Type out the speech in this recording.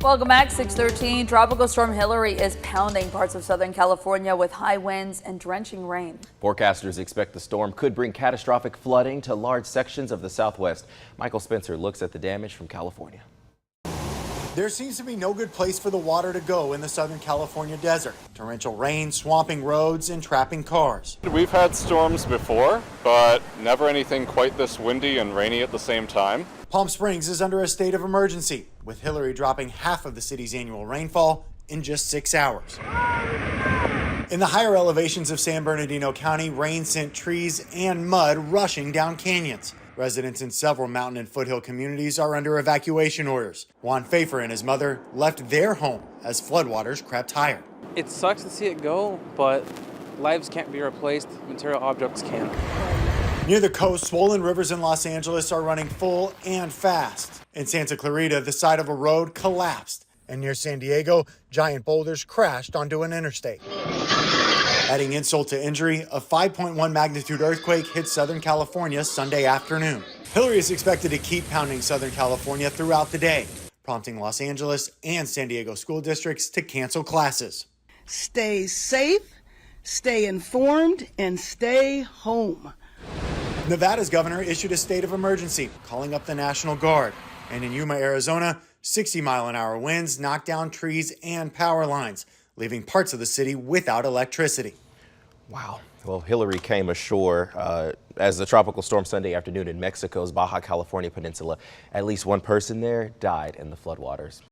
Welcome back. 6:13. Tropical Storm Hilary is pounding parts of Southern California with high winds and drenching rain. Forecasters expect the storm could bring catastrophic flooding to large sections of the Southwest. Michael Spencer looks at the damage from California. There seems to be no good place for the water to go in the Southern California desert. Torrential rain swamping roads and trapping cars. We've had storms before, but never anything quite this windy and rainy at the same time. Palm Springs is under a state of emergency, with Hilary dropping half of the city's annual rainfall in just 6 hours. In the higher elevations of San Bernardino County, rain sent trees and mud rushing down canyons. Residents in several mountain and foothill communities are under evacuation orders. Juan Pfeiffer and his mother left their home as floodwaters crept higher. It sucks to see it go, but lives can't be replaced. Material objects can. Near the coast, swollen rivers in Los Angeles are running full and fast. In Santa Clarita, the side of a road collapsed. And near San Diego, giant boulders crashed onto an interstate. Adding insult to injury, a 5.1 magnitude earthquake hit Southern California Sunday afternoon. Hilary is expected to keep pounding Southern California throughout the day, prompting Los Angeles and San Diego school districts to cancel classes. Stay safe, stay informed, and stay home. Nevada's governor issued a state of emergency, calling up the National Guard. And in Yuma, Arizona, 60-mile-an-hour winds knocked down trees and power lines, leaving parts of the city without electricity. Wow. Well, Hilary came ashore as a tropical storm Sunday afternoon in Mexico's Baja California Peninsula. At least one person there died in the floodwaters.